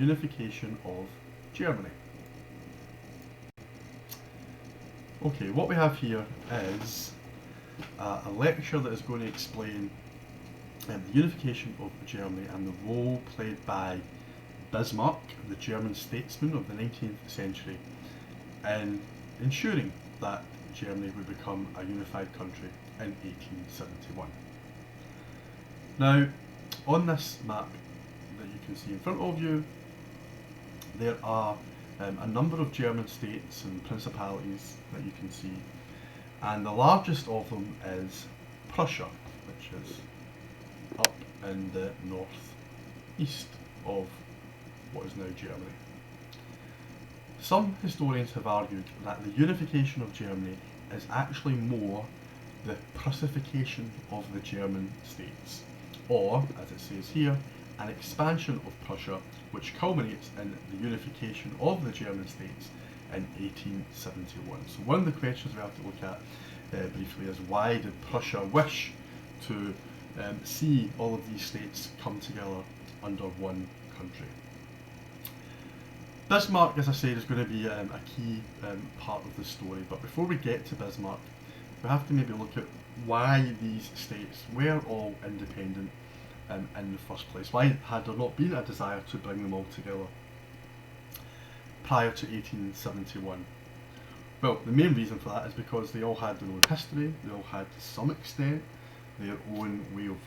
unification of Germany. Okay, what we have here is a lecture that is going to explain the unification of Germany and the role played by Bismarck, the German statesman of the 19th century, in ensuring that Germany would become a unified country in 1871. Now, on this map that you can see in front of you, there are a number of German states and principalities that you can see, and the largest of them is Prussia, which is up in the northeast of what is now Germany. Some historians have argued that the unification of Germany is actually more the Prussification of the German states, or, as it says here, an expansion of Prussia which culminates in the unification of the German states in 1871. So one of the questions we have to look at briefly is, why did Prussia wish to see all of these states come together under one country? Bismarck, as I said, is going to be a key part of the story, but before we get to Bismarck, we have to maybe look at why these states were all independent in the first place. Why had there not been a desire to bring them all together prior to 1871? Well, the main reason for that is because they all had their own history, they all had to some extent their own way of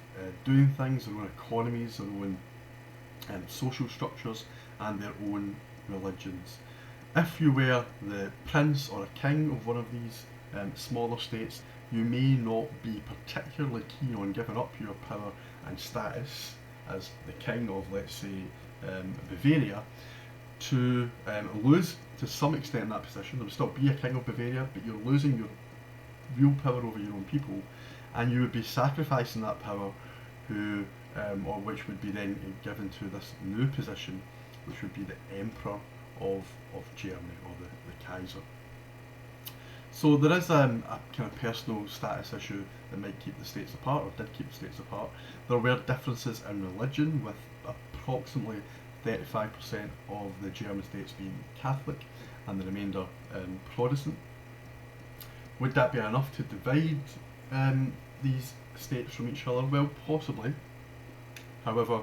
doing things, their own economies, their own social structures, and their own religions. If you were the prince or a king of one of these smaller states, you may not be particularly keen on giving up your power and status as the king of, let's say, Bavaria, to lose to some extent that position. There would still be a king of Bavaria, but you're losing your real power over your own people, and you would be sacrificing that power, or which would be then given to this new position, which would be the Emperor of Germany, or the Kaiser. So there is a kind of personal status issue that might keep the states apart, or did keep the states apart. There were differences in religion, with approximately 35% of the German states being Catholic and the remainder Protestant. Would that be enough to divide these states from each other? Well, possibly. However,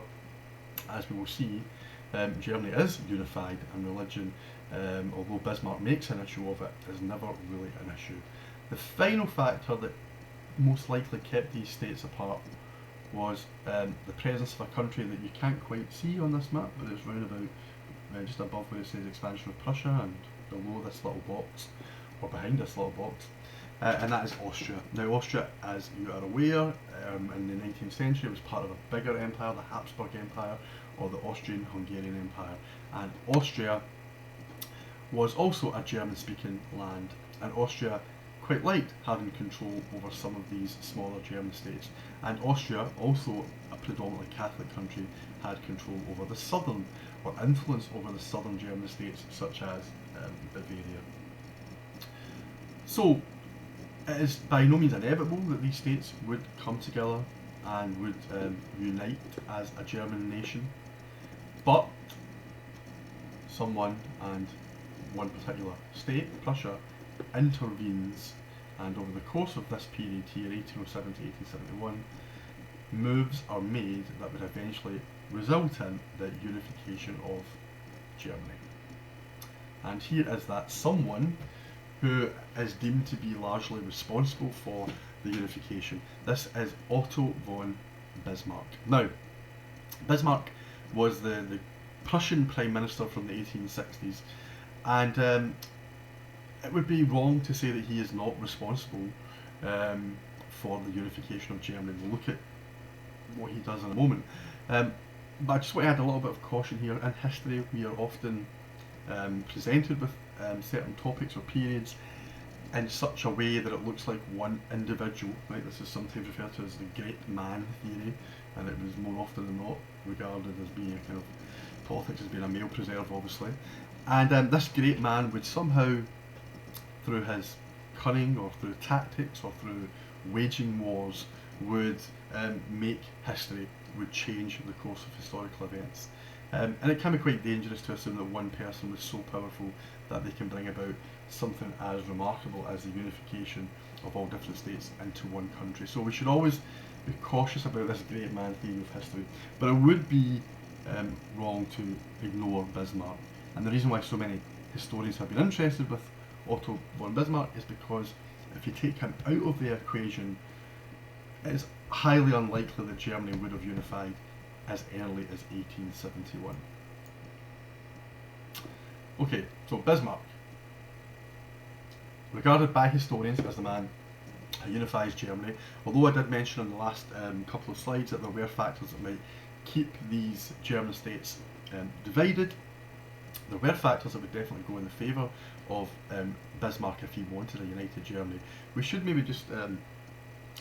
as we will see, Germany is unified, and religion, although Bismarck makes an issue of it, is never really an issue. The final factor that most likely kept these states apart was the presence of a country that you can't quite see on this map, but it's round about just above where it says expansion of Prussia, and below this little box, or behind this little box, and that is Austria. Now, Austria, as you are aware, in the 19th century was part of a bigger empire, the Habsburg Empire, or the Austrian-Hungarian Empire, and Austria was also a German-speaking land, and Austria quite liked having control over some of these smaller German states, and Austria, also a predominantly Catholic country, had control over the southern, or influence over the southern German states, such as Bavaria. So it is by no means inevitable that these states would come together and would unite as a German nation, but someone, and one particular state, Prussia, intervenes, and over the course of this period here, 1807 to 1871, moves are made that would eventually result in the unification of Germany. And here is that someone who is deemed to be largely responsible for the unification. This is Otto von Bismarck. Now, Bismarck was the Prussian Prime Minister from the 1860s, and it would be wrong to say that he is not responsible for the unification of Germany. We'll look at what he does in a moment. But I just want to add a little bit of caution here. In history, we are often presented with certain topics or periods in such a way that it looks like one individual, right? This is sometimes referred to as the great man theory, and it was more often than not regarded as being a kind of politics as being a male preserve, obviously. And this great man would somehow, through his cunning, or through tactics, or through waging wars, would make history, would change the course of historical events. And it can be quite dangerous to assume that one person was so powerful that they can bring about something as remarkable as the unification of all different states into one country. So we should always be cautious about this great man theory of history. But it would be wrong to ignore Bismarck. And the reason why so many historians have been interested with Otto von Bismarck is because if you take him out of the equation, it is highly unlikely that Germany would have unified as early as 1871. Okay, so Bismarck, regarded by historians as the man who unifies Germany, although I did mention in the last couple of slides that there were factors that might keep these German states divided, there were factors that would definitely go in the favour of Bismarck if he wanted a united Germany. We should maybe just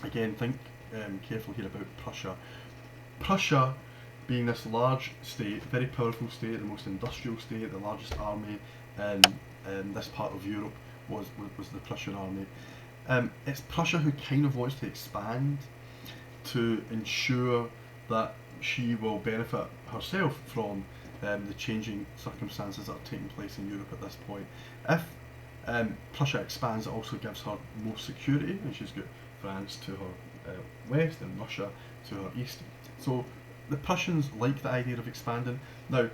again think carefully here about Prussia. Prussia being this large state, very powerful state, the most industrial state, the largest army in this part of Europe was the Prussian army. It's Prussia who kind of wants to expand to ensure that she will benefit herself from the changing circumstances that are taking place in Europe at this point. If Prussia expands, it also gives her more security, and she's got France to her west and Russia to her east. So the Prussians like the idea of expanding. Now,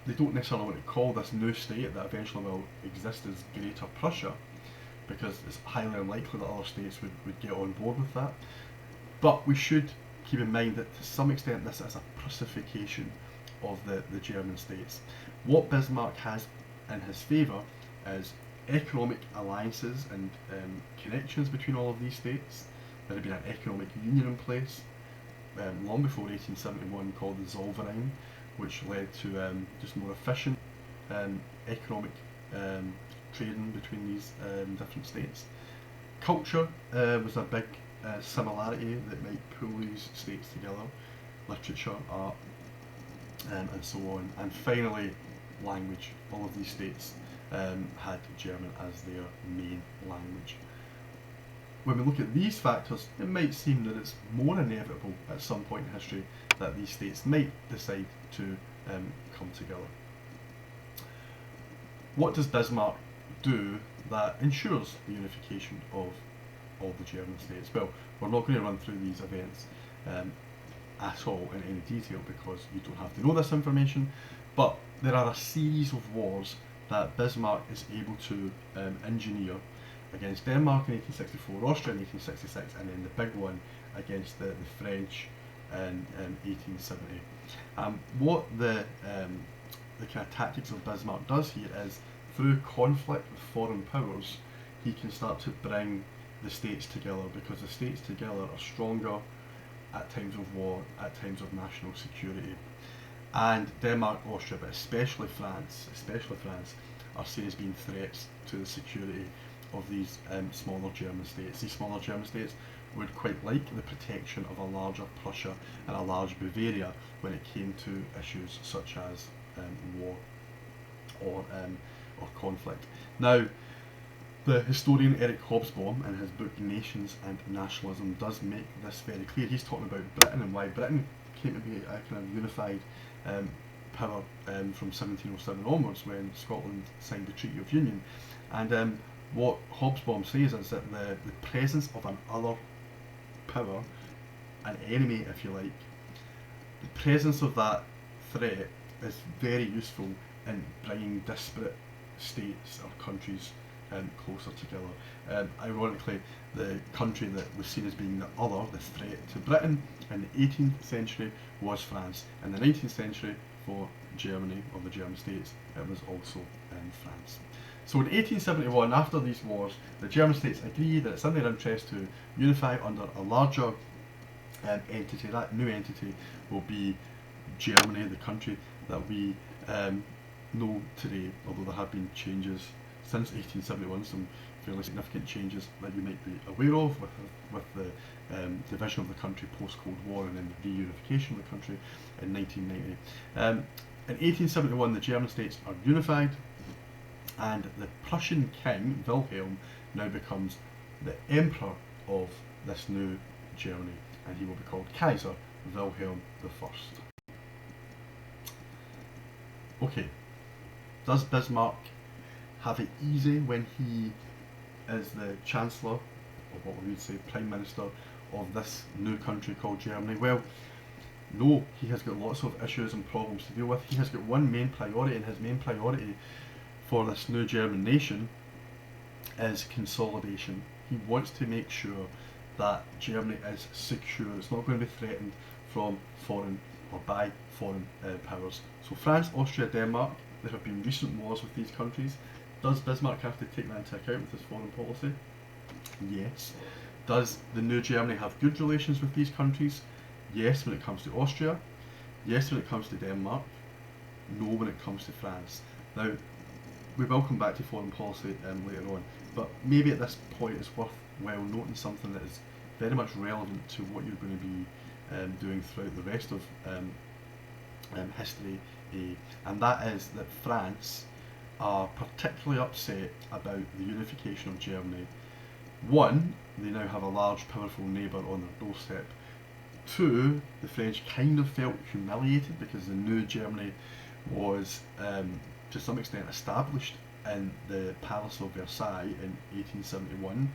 they don't necessarily want to call this new state that eventually will exist as Greater Prussia, because it's highly unlikely that other states would get on board with that. But we should keep in mind that to some extent this is a Prussification of the German states. What Bismarck has in his favour is economic alliances and connections between all of these states. There had been an economic union in place long before 1871 called the Zollverein, which led to just more efficient economic trading between these different states. Culture was a big similarity that might pull these states together. Literature, art, and so on. And finally, language. All of these states had German as their main language. When we look at these factors, it might seem that it's more inevitable at some point in history that these states might decide to come together. What does Bismarck do that ensures the unification of all the German states? Well, we're not going to run through these events at all in any detail because you don't have to know this information, but there are a series of wars that Bismarck is able to engineer against Denmark in 1864, Austria in 1866, and then the big one against the French in 1870. What the kind of tactics of Bismarck does here is, through conflict with foreign powers, he can start to bring the states together, because the states together are stronger at times of war, at times of national security. And Denmark, Austria, but especially France, are seen as being threats to the security of these smaller German states. These smaller German states would quite like the protection of a larger Prussia and a large Bavaria when it came to issues such as war or conflict. Now, the historian Eric Hobsbawm, in his book Nations and Nationalism, does make this very clear. He's talking about Britain and why Britain came to be a kind of unified power from 1707 onwards, when Scotland signed the Treaty of Union. And what Hobsbawm says is that the presence of an other power, an enemy if you like, the presence of that threat is very useful in bringing disparate states or countries closer together. Ironically, the country that was seen as being the other, the threat to Britain in the 18th century was France. In the 19th century, for Germany, or the German states, it was also France. So in 1871, after these wars, the German states agree that it's in their interest to unify under a larger entity. That new entity will be Germany, the country that we know today, although there have been changes since 1871, some fairly significant changes that you might be aware of with the division of the country post-Cold War and then the reunification of the country in 1990. In 1871, the German states are unified, and the Prussian king, Wilhelm, now becomes the emperor of this new Germany, and he will be called Kaiser Wilhelm I. Okay, does Bismarck have it easy when he is the Chancellor, or what we would say Prime Minister, of this new country called Germany? Well, no, he has got lots of issues and problems to deal with. He has got one main priority, and his main priority for this new German nation is consolidation. He wants to make sure that Germany is secure. It's not going to be threatened from foreign or by foreign powers. So France, Austria, Denmark, there have been recent wars with these countries. Does Bismarck have to take that into account with his foreign policy? Yes. Does the new Germany have good relations with these countries? Yes, when it comes to Austria. Yes, when it comes to Denmark. No, when it comes to France. Now, we will come back to foreign policy later on, but maybe at this point it's worthwhile noting something that is very much relevant to what you're going to be doing throughout the rest of history A, and that is that France are particularly upset about the unification of Germany. One, they now have a large, powerful neighbour on their doorstep. Two, the French kind of felt humiliated because the new Germany was, to some extent, established in the Palace of Versailles in 1871,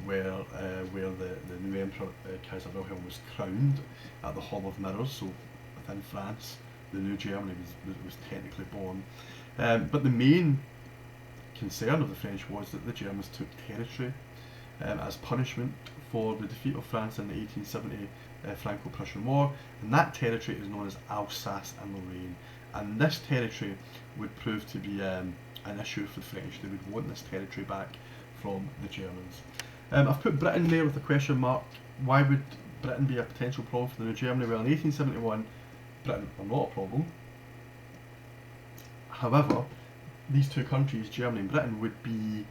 where the new Emperor Kaiser Wilhelm was crowned at the Hall of Mirrors. So within France, the new Germany was technically born. But the main concern of the French was that the Germans took territory as punishment for the defeat of France in the 1870 Franco-Prussian War, and that territory is known as Alsace and Lorraine. And this territory would prove to be an issue for the French. They would want this territory back from the Germans. I've put Britain there with a question mark. Why would Britain be a potential problem for the new Germany? Well, in 1871, Britain are not a problem. However, these two countries, Germany and Britain, would be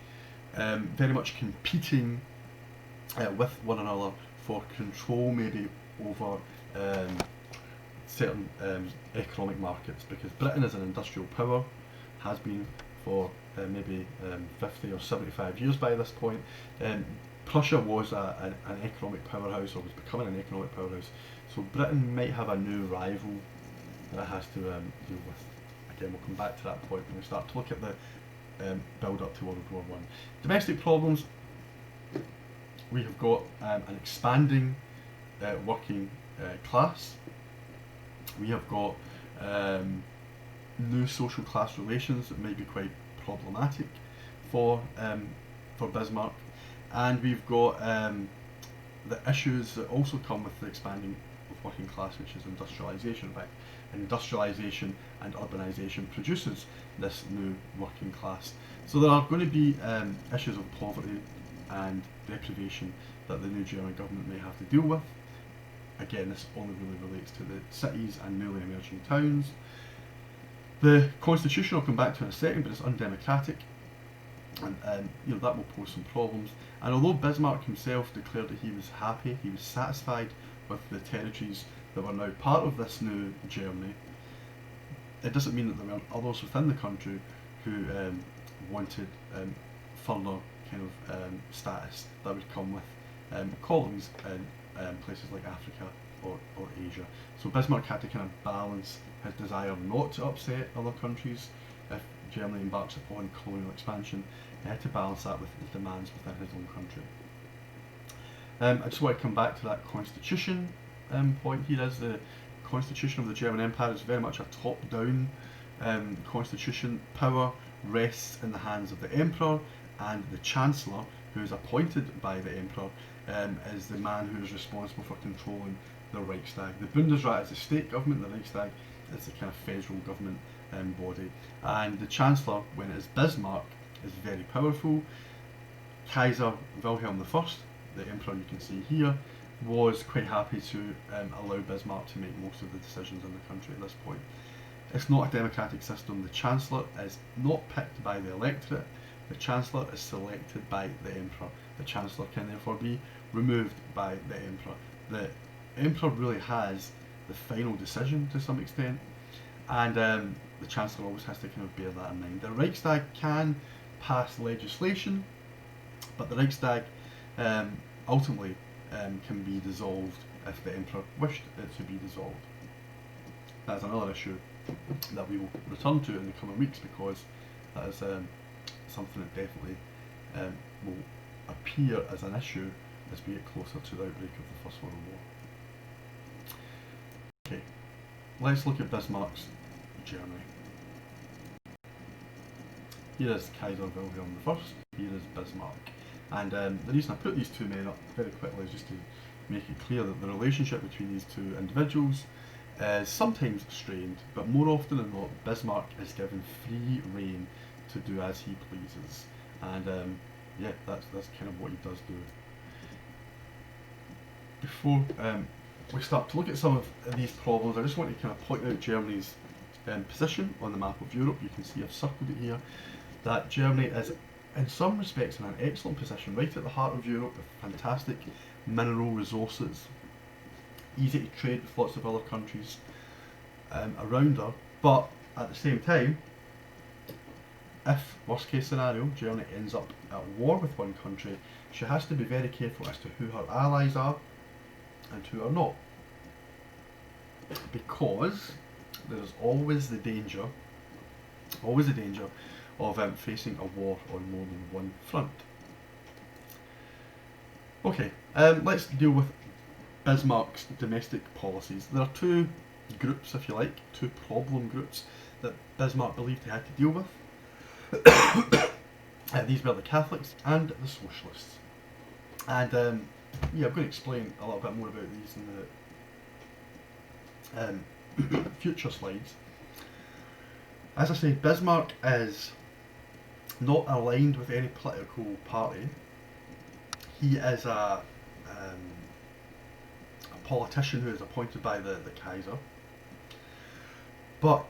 very much competing with one another for control, maybe over certain economic markets, because Britain is an industrial power, has been for maybe 50 or 75 years by this point. Prussia was an economic powerhouse, or was becoming an economic powerhouse, so Britain might have a new rival that it has to deal with. Again, we'll come back to that point when we start to look at the build up to World War I. Domestic problems, we have got an expanding working class. We have got new social class relations that may be quite problematic for Bismarck, and we've got the issues that also come with the expanding of working class, which is industrialisation. In fact, industrialisation and urbanisation produces this new working class. So there are going to be issues of poverty and deprivation that the new German government may have to deal with. Again, this only really relates to the cities and newly emerging towns. The constitution I'll come back to in a second, but it's undemocratic, and that will pose some problems. And although Bismarck himself declared that he was happy, he was satisfied with the territories that were now part of this new Germany, it doesn't mean that there weren't others within the country who wanted further kind of status that would come with colonies in places like Africa or Asia. So Bismarck had to kind of balance his desire not to upset other countries if Germany embarks upon colonial expansion. He had to balance that with the demands within his own country. I just want to come back to that constitution point here. As the constitution of the German Empire is very much a top-down constitution. Power rests in the hands of the emperor, and the chancellor, who is appointed by the emperor, is the man who is responsible for controlling the Reichstag. The Bundesrat is the state government, the Reichstag is the kind of federal government body. And the chancellor, when it is Bismarck, is very powerful. Kaiser Wilhelm I, the emperor you can see here, was quite happy to allow Bismarck to make most of the decisions in the country at this point. It's not a democratic system. The Chancellor is not picked by the electorate. The Chancellor is selected by the Emperor. The Chancellor can therefore be removed by the Emperor. The Emperor really has the final decision to some extent, and the Chancellor always has to kind of bear that in mind. The Reichstag can pass legislation, but the Reichstag ultimately can be dissolved if the Emperor wished it to be dissolved. That's another issue that we will return to in the coming weeks, because that is something that definitely will appear as an issue as we get closer to the outbreak of the First World War. Okay, let's look at Bismarck's Germany. Here is Kaiser Wilhelm I, here is Bismarck. And the reason I put these two men up very quickly is just to make it clear that the relationship between these two individuals is sometimes strained, but more often than not, Bismarck is given free rein to do as he pleases. And yeah, that's kind of what he does do. Before we start to look at some of these problems, I just want to kind of point out Germany's position on the map of Europe. You can see I've circled it here, that Germany is in some respects in an excellent position, right at the heart of Europe, with fantastic mineral resources, easy to trade with lots of other countries around her. But at the same time, if, worst case scenario, Germany ends up at war with one country, she has to be very careful as to who her allies are and who are not, because there is always the danger of facing a war on more than one front. Okay, let's deal with Bismarck's domestic policies. There are two groups, if you like, two problem groups that Bismarck believed he had to deal with. These were the Catholics and the Socialists. And yeah, I'm going to explain a little bit more about these in the future slides. As I say, Bismarck is not aligned with any political party. He is a politician who is appointed by the Kaiser, but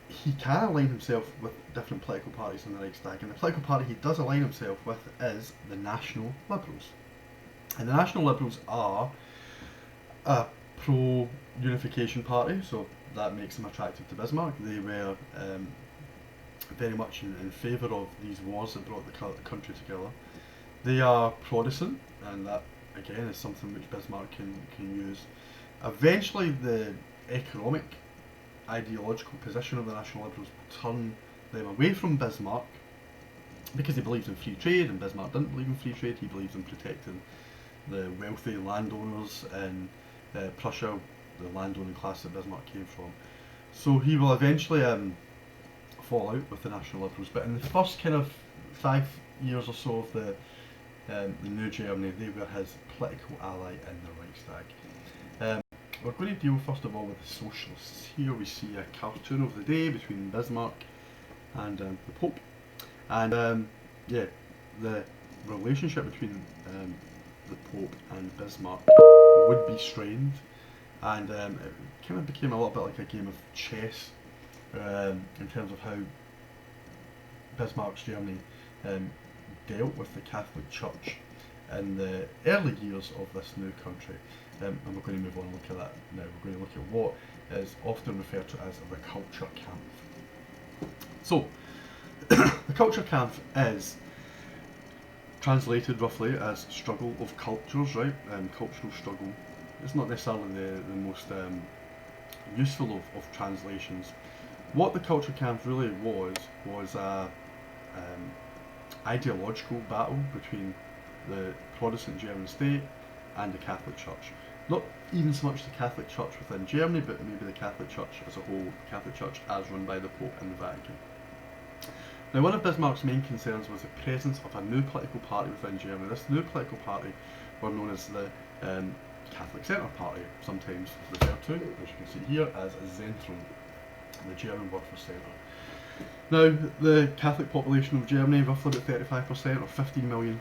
he can align himself with different political parties in the Reichstag, and the political party he does align himself with is the National Liberals. And the National Liberals are a pro-unification party, so that makes them attractive to Bismarck. They were very much in favour of these wars that brought the country together. They are Protestant, and that again is something which Bismarck can use. Eventually the economic ideological position of the National Liberals turn them away from Bismarck, because he believes in free trade, and Bismarck didn't believe in free trade. He believes in protecting the wealthy landowners in Prussia, the landowning class that Bismarck came from. So he will eventually fall out with the National Liberals, but in the first kind of 5 years or so of the new Germany, they were his political ally in the Reichstag. We're going to deal first of all with the Socialists. Here we see a cartoon of the day between Bismarck and the Pope, and yeah, the relationship between the Pope and Bismarck would be strained, and it kind of became a little bit like a game of chess in terms of how Bismarck's Germany dealt with the Catholic Church in the early years of this new country. And we're going to move on and look at that now. We're going to look at what is often referred to as the culture camp. So, the culture camp is translated roughly as struggle of cultures, right? Cultural struggle. It's not necessarily the most useful of translations. What the culture camp really was a ideological battle between the Protestant German state and the Catholic Church. Not even so much the Catholic Church within Germany, but maybe the Catholic Church as a whole, the Catholic Church as run by the Pope and the Vatican. Now, one of Bismarck's main concerns was the presence of a new political party within Germany. This new political party were known as the Catholic Centre Party, sometimes referred to, as you can see here, as Zentrum, the German word for centre. Now, the Catholic population of Germany, roughly about 35% or 15 million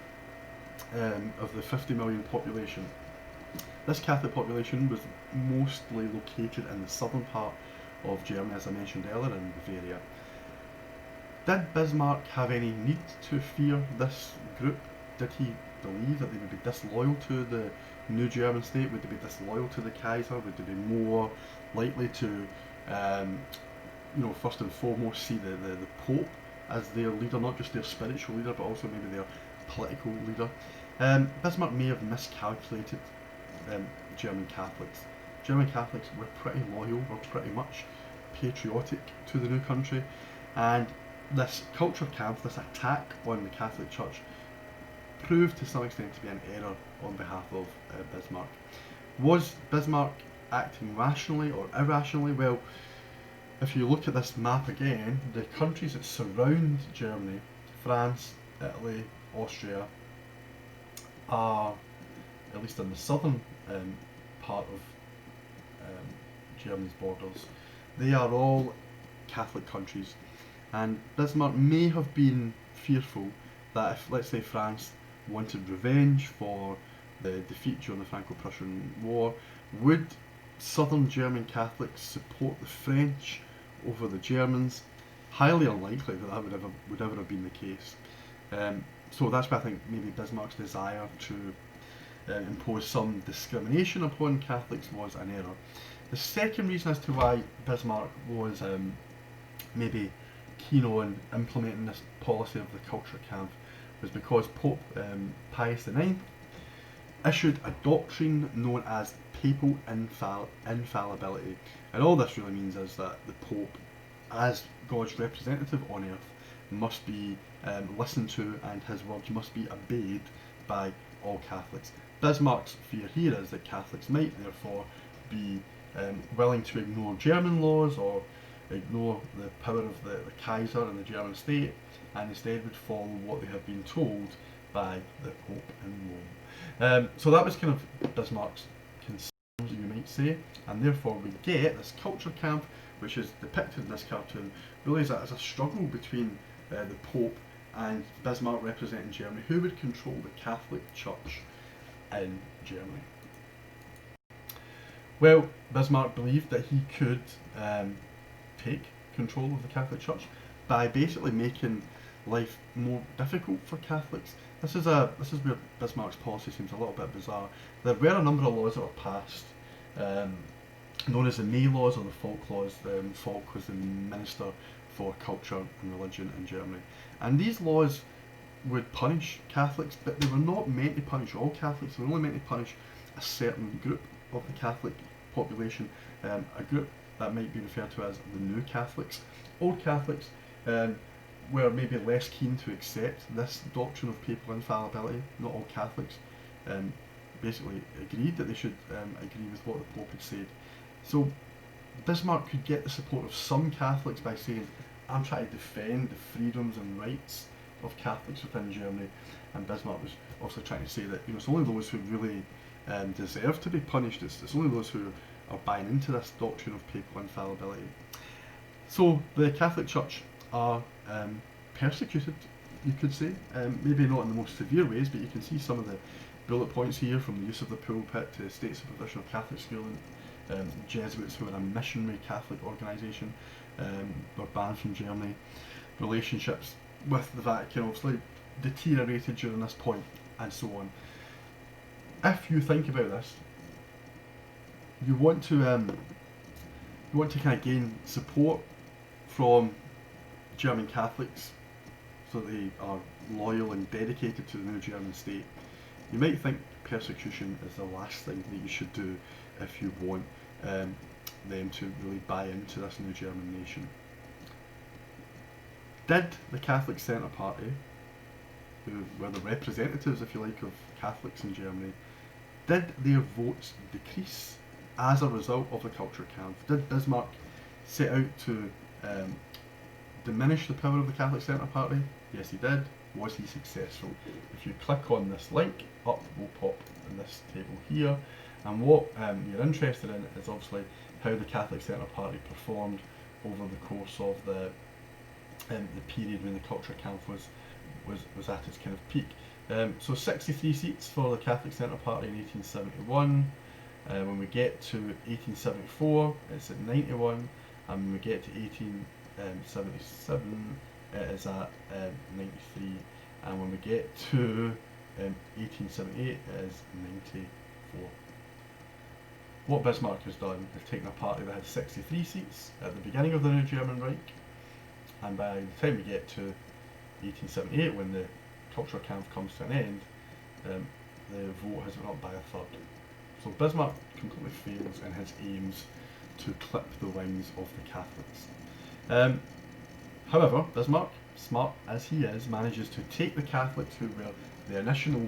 of the 50 million population. This Catholic population was mostly located in the southern part of Germany, as I mentioned earlier, in Bavaria. Did Bismarck have any need to fear this group? Did he believe that they would be disloyal to the new German state? Would they be disloyal to the Kaiser? Would they be more likely to, first and foremost see the Pope as their leader, not just their spiritual leader, but also maybe their political leader? Bismarck may have miscalculated German Catholics. German Catholics were pretty loyal, or pretty much patriotic to the new country, and this culture camp, this attack on the Catholic Church, proved to some extent to be an error on behalf of Bismarck. Was Bismarck acting rationally or irrationally? Well, if you look at this map again, the countries that surround Germany, France, Italy, Austria, are, at least in the southern part of Germany's borders, they are all Catholic countries. And Bismarck may have been fearful that if, let's say, France wanted revenge for the defeat during the Franco-Prussian War, would southern German Catholics support the French over the Germans? Highly unlikely that that would ever have been the case. So that's why I think maybe Bismarck's desire to impose some discrimination upon Catholics was an error. The second reason as to why Bismarck was maybe keen on implementing this policy of the culture camp was because Pope Pius IX issued a doctrine known as papal infallibility. And all this really means is that the Pope, as God's representative on earth, must be listened to, and his words must be obeyed by all Catholics. Bismarck's fear here is that Catholics might therefore be willing to ignore German laws or ignore the power of the Kaiser and the German state, and instead would follow what they had been told by the Pope in Rome. So that was kind of Bismarck's concerns, you might say, and therefore we get this culture camp, which is depicted in this cartoon, really as a struggle between the Pope and Bismarck representing Germany. Who would control the Catholic Church in Germany? Well, Bismarck believed that he could take control of the Catholic Church by basically making life more difficult for Catholics. This is where Bismarck's policy seems a little bit bizarre. There were a number of laws that were passed, known as the May laws or the Falk laws. Falk was the Minister for Culture and Religion in Germany, and these laws would punish Catholics, but they were not meant to punish all Catholics. They were only meant to punish a certain group of the Catholic population, a group that might be referred to as the New Catholics. Old Catholics were maybe less keen to accept this doctrine of papal infallibility. Not all Catholics basically agreed that they should agree with what the Pope had said. So Bismarck could get the support of some Catholics by saying, I'm trying to defend the freedoms and rights of Catholics within Germany, and Bismarck was also trying to say that it's only those who really deserve to be punished. It's only those who are buying into this doctrine of papal infallibility. So the Catholic Church are persecuted, you could say, maybe not in the most severe ways, but you can see some of the bullet points here, from the use of the pulpit to state supervision of Catholic schooling. Jesuits, who are a missionary Catholic organisation, were banned from Germany. Relationships with the Vatican obviously deteriorated during this point, and so on. If you think about this, you want to kind of gain support from German Catholics so they are loyal and dedicated to the new German state. You might think persecution is the last thing that you should do if you want them to really buy into this new German nation. Did the Catholic Centre Party, who were the representatives, if you like, of Catholics in Germany, did their votes decrease as a result of the culture camp? Did Bismarck set out to diminish the power of the Catholic Centre Party? Yes, he did. Was he successful? If you click on this link, up will pop in this table here, and what you're interested in is obviously how the Catholic Centre Party performed over the course of the period when the culture camp was at its kind of peak. So 63 seats for the Catholic Centre Party in 1871. When we get to 1874, it's at 91, and when we get to 1877, it is at 93, and when we get to 1878, it is 94. What Bismarck has done is taken a party that had 63 seats at the beginning of the new German Reich, and by the time we get to 1878, when the culture camp comes to an end, the vote has gone up by a third. So Bismarck completely fails in his aims to clip the wings of the Catholics. However, Bismarck, smart as he is, manages to take the Catholics, who were the initial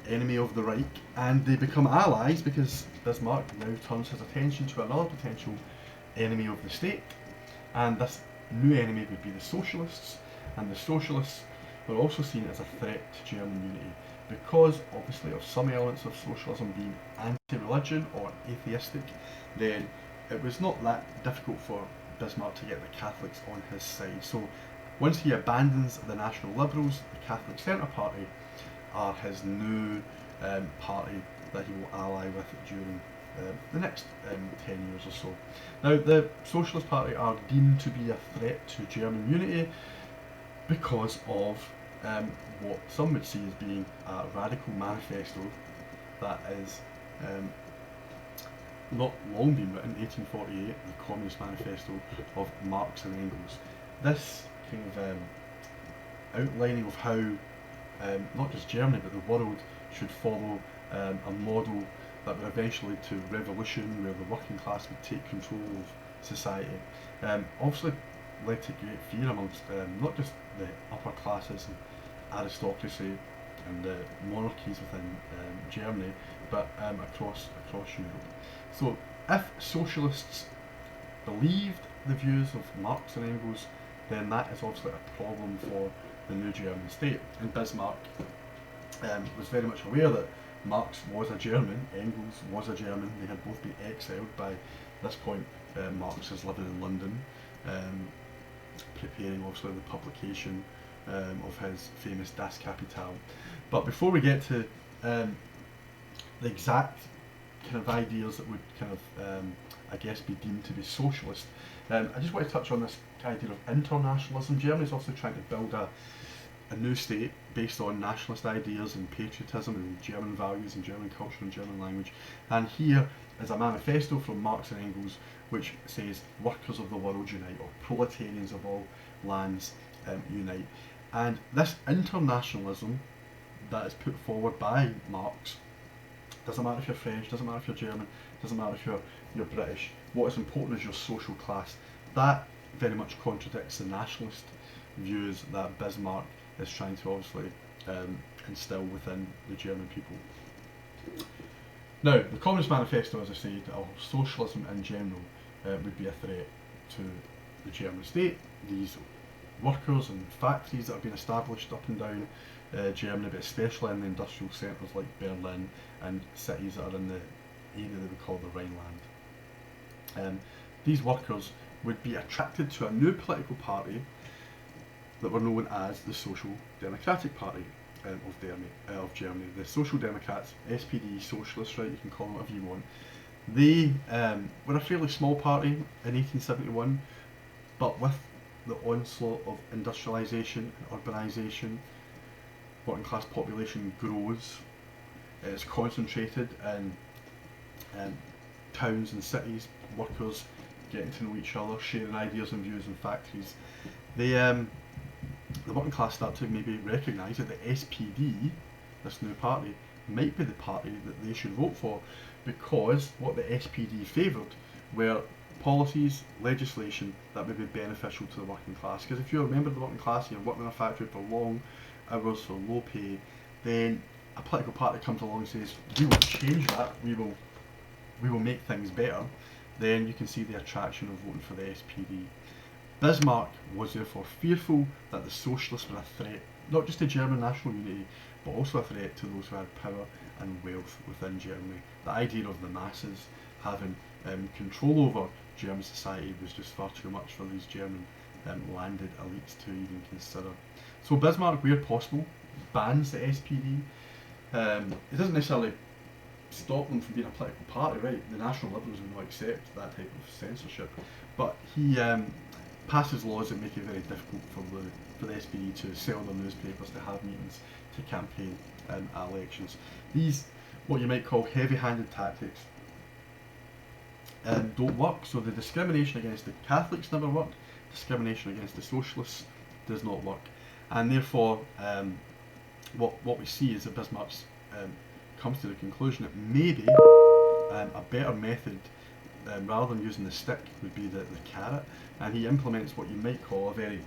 enemy of the Reich, and they become allies because Bismarck now turns his attention to another potential enemy of the state, and this new enemy would be the Socialists, and the Socialists were also seen as a threat to German unity because obviously of some elements of socialism being anti-religion or atheistic. Then it was not that difficult for Bismarck to get the Catholics on his side. So once he abandons the National Liberals, the Catholic Centre Party are his new party that he will ally with during the next 10 years or so. Now, the Socialist Party are deemed to be a threat to German unity because of what some would see as being a radical manifesto that is not long been written, 1848, the Communist Manifesto of Marx and Engels. This kind of outlining of how not just Germany but the world should follow a model that would eventually lead to revolution where the working class would take control of society. Obviously led to great fear amongst not just the upper classes and aristocracy and monarchies within Germany, but across Europe. So if socialists believed the views of Marx and Engels, then that is obviously a problem for the new German state. And Bismarck was very much aware that Marx was a German, Engels was a German. They had both been exiled by this point. Marx is living in London, preparing obviously the publication of his famous Das Kapital. But before we get to the exact kind of ideas that would kind of, I guess, be deemed to be socialist, I just want to touch on this idea of internationalism. Germany is also trying to build a new state based on nationalist ideas and patriotism and German values and German culture and German language. And here is a manifesto from Marx and Engels which says workers of the world unite, or proletarians of all lands unite. And this internationalism that is put forward by Marx, doesn't matter if you're French, doesn't matter if you're German, doesn't matter if you're British, what is important is your social class. That very much contradicts the nationalist views that Bismarck is trying to obviously instill within the German people. Now, the Communist Manifesto, as I said, or socialism in general, would be a threat to the German state. These workers and factories that have been established up and down Germany, but especially in the industrial centres like Berlin and cities that are in the area that we call the Rhineland. These workers would be attracted to a new political party that were known as the Social Democratic Party of Germany. The Social Democrats, SPD, Socialists, right, you can call them whatever you want. They were a fairly small party in 1871, but with the onslaught of industrialisation and urbanisation, working class population grows. It's concentrated in towns and cities, workers getting to know each other, sharing ideas and views in factories. The working class start to maybe recognise that the SPD, this new party, might be the party that they should vote for, because what the SPD favoured were policies, legislation that would be beneficial to the working class. Because if you're a member of the working class and you're working in a factory for long hours for low pay, then a political party comes along and says, we will change that, we will make things better, then you can see the attraction of voting for the SPD. Bismarck was therefore fearful that the socialists were a threat, not just to German national unity, but also a threat to those who had power and wealth within Germany. The idea of the masses having control over German society was just far too much for these German landed elites to even consider. So Bismarck, where possible, bans the SPD. It doesn't necessarily stop them from being a political party, right? The National Liberals would not accept that type of censorship, but he passes laws that make it very difficult for the SPD to sell their newspapers, to have meetings, to campaign at elections. These, what you might call heavy-handed tactics, don't work. So the discrimination against the Catholics never worked, discrimination against the Socialists does not work, and therefore what we see is that Bismarck comes to the conclusion that maybe a better method rather than using the stick, would be the carrot, and he implements what you might call a very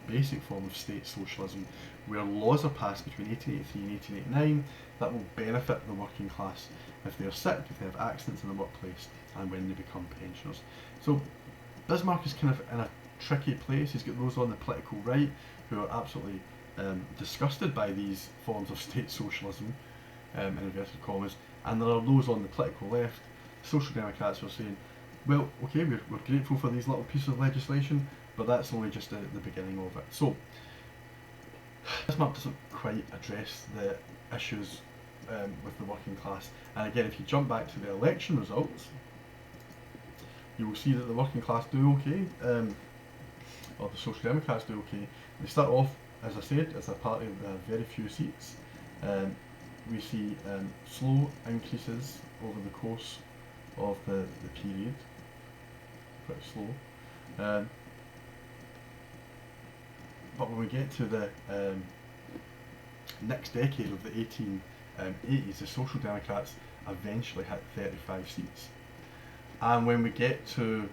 basic form of state socialism, where laws are passed between 1883 and 1889 that will benefit the working class if they're sick, if they have accidents in the workplace, and when they become pensioners. So Bismarck is kind of in a tricky place. He's got those on the political right who are absolutely disgusted by these forms of state socialism, in inverted commas, and there are those on the political left, social democrats, who are saying, well, okay, we're grateful for these little pieces of legislation, but that's only just the beginning of it. So Bismarck doesn't quite address the issues with the working class. And again, if you jump back to the election results, you will see that the working class do okay, or the Social Democrats do okay. They start off, as I said, as a party with very few seats. We see slow increases over the course of the period, quite slow. But when we get to the next decade of the 1880s, the Social Democrats eventually hit 35 seats. And when we get to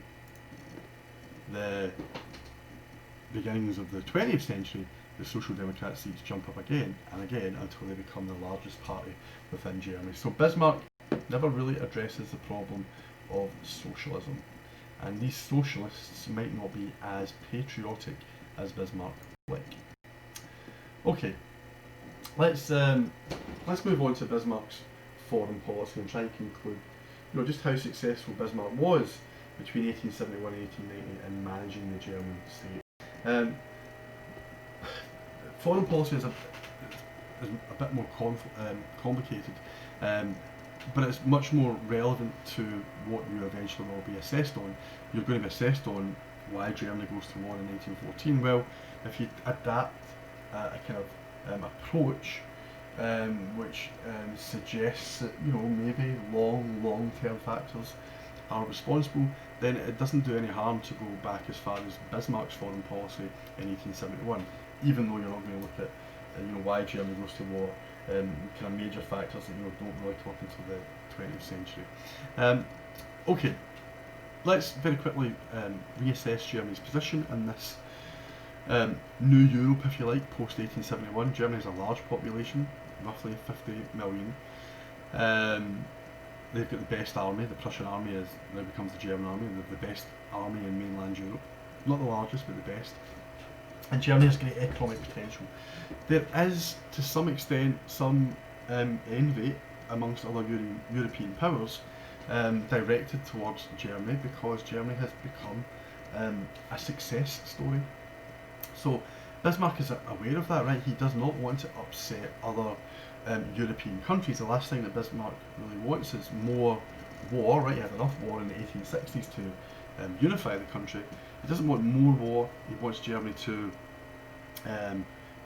the beginnings of the 20th century, the Social Democrat seats jump up again and again until they become the largest party within Germany. So Bismarck never really addresses the problem of socialism, and these socialists might not be as patriotic as Bismarck would like. Okay, let's move on to Bismarck's foreign policy and try and conclude, just how successful Bismarck was between 1871 and 1890 in managing the German state. Foreign policy is a bit more complicated, but it's much more relevant to what you eventually will be assessed on. You're going to be assessed on why Germany goes to war in 1914. Well, if you adapt a kind of approach which suggests that maybe long-term factors are responsible, then it doesn't do any harm to go back as far as Bismarck's foreign policy in 1871, even though you're not going to look at why Germany goes to war, kind of major factors that don't really come up until the 20th century. Okay, let's very quickly reassess Germany's position in this new Europe, if you like, post 1871. Germany has a large population, roughly 50 million. They've got the best army. The Prussian army now becomes the German army. They're the best army in mainland Europe. Not the largest, but the best. And Germany has great economic potential. There is, to some extent, some envy amongst other European powers directed towards Germany, because Germany has become a success story. So Bismarck is aware of that, right? He does not want to upset other European countries. The last thing that Bismarck really wants is more war, right? He had enough war in the 1860s to unify the country. He doesn't want more war. He wants Germany to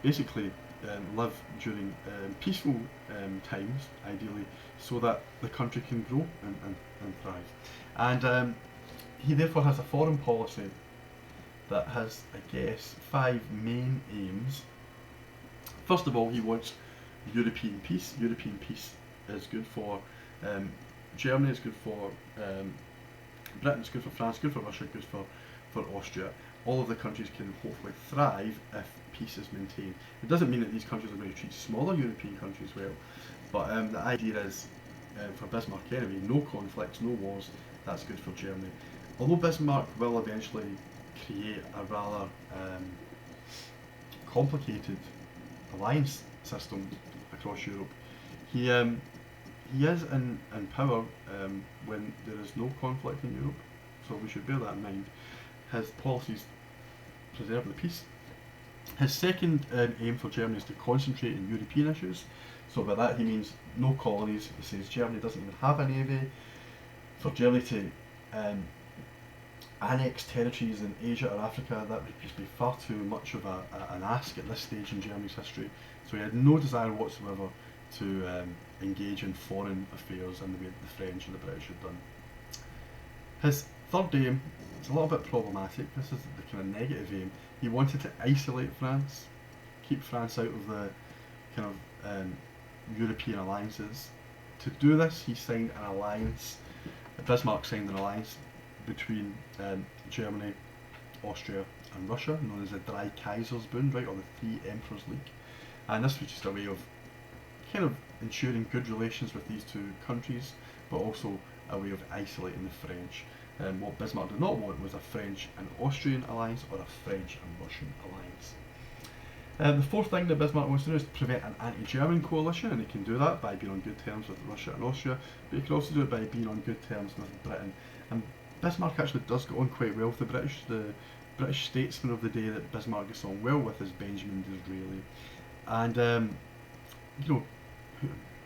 basically live during peaceful times, ideally, so that the country can grow and thrive. And he therefore has a foreign policy that has, I guess, 5 main aims. First of all, he wants European peace. European peace is good for Germany, it's good for Britain, it's good for France, good for Russia, good for Austria. All of the countries can hopefully thrive if peace is maintained. It doesn't mean that these countries are going to treat smaller European countries well, but the idea is, for Bismarck anyway, no conflicts, no wars. That's good for Germany. Although Bismarck will eventually create a rather complicated alliance system across Europe, he is in power when there is no conflict in Europe, so we should bear that in mind. His policies preserve the peace. His second aim for Germany is to concentrate in European issues. So by that he means no colonies. He says Germany doesn't even have a navy. For Germany to annex territories in Asia or Africa, that would just be far too much of an ask at this stage in Germany's history. So he had no desire whatsoever to engage in foreign affairs in the way that the French and the British had done. His third aim is a little bit problematic. This is the kind of negative aim. He wanted to isolate France, keep France out of the kind of European alliances. To do this, he signed an alliance Bismarck signed an alliance between Germany, Austria and Russia, known as the Drei Kaisersbund, right, or the Three Emperors League. And this was just a way of kind of ensuring good relations with these two countries, but also a way of isolating the French. What Bismarck did not want was a French and Austrian alliance or a French and Russian alliance. The fourth thing that Bismarck wants to do is prevent an anti-German coalition, and he can do that by being on good terms with Russia and Austria, but he can also do it by being on good terms with Britain. And Bismarck actually does get on quite well with the British. The British statesman of the day that Bismarck gets on well with is Benjamin Disraeli. And you know,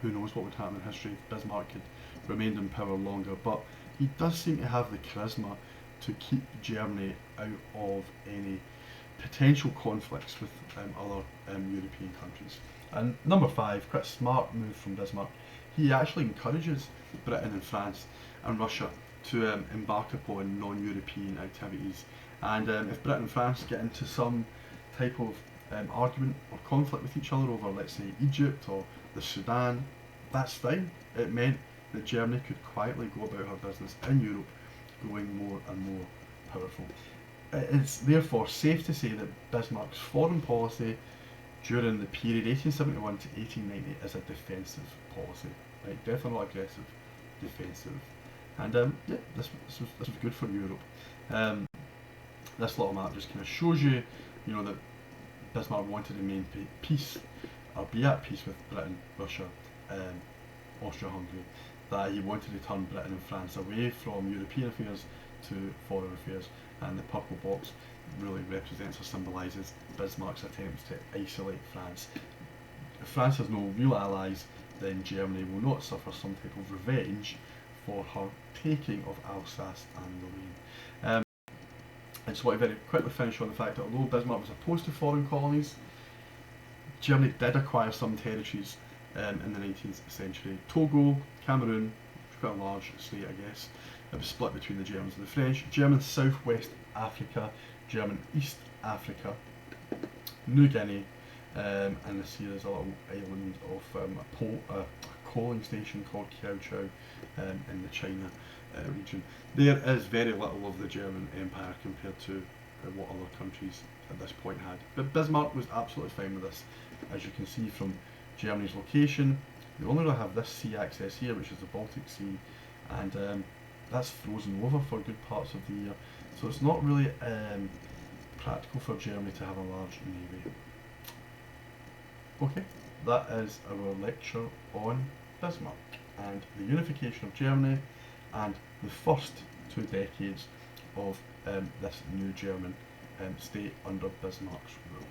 who knows what would happen in history if Bismarck had remained in power longer, but he does seem to have the charisma to keep Germany out of any potential conflicts with other European countries. And number five, quite a smart move from Bismarck, he actually encourages Britain and France and Russia to embark upon non-European activities. And if Britain and France get into some type of argument or conflict with each other over, let's say, Egypt or the Sudan, that's fine. It meant that Germany could quietly go about her business in Europe, growing more and more powerful. It is therefore safe to say that Bismarck's foreign policy during the period 1871 to 1890 is a defensive policy. Right? Definitely not aggressive, defensive. And yeah, this was good for Europe. This little map just kind of shows you, you know, that Bismarck wanted to maintain peace, or be at peace with Britain, Russia, Austria-Hungary. That he wanted to turn Britain and France away from European affairs to foreign affairs, and the purple box really represents or symbolises Bismarck's attempts to isolate France. If France has no real allies, then Germany will not suffer some type of revenge for her taking of Alsace and Lorraine. I just want to very quickly finish on the fact that although Bismarck was opposed to foreign colonies, Germany did acquire some territories in the 19th century. Togo, Cameroon, quite a large state I guess, it was split between the Germans and the French. German Southwest Africa, German East Africa, New Guinea, and this here is a little island of a coaling station called Kiao Chau in the China region. There is very little of the German Empire compared to what other countries at this point had. But Bismarck was absolutely fine with this. As you can see from Germany's location, they only really have this sea access here, which is the Baltic Sea, and that's frozen over for good parts of the year. So it's not really practical for Germany to have a large navy. Okay, that is our lecture on Bismarck and the unification of Germany and the first 2 decades of this new German state under Bismarck's rule.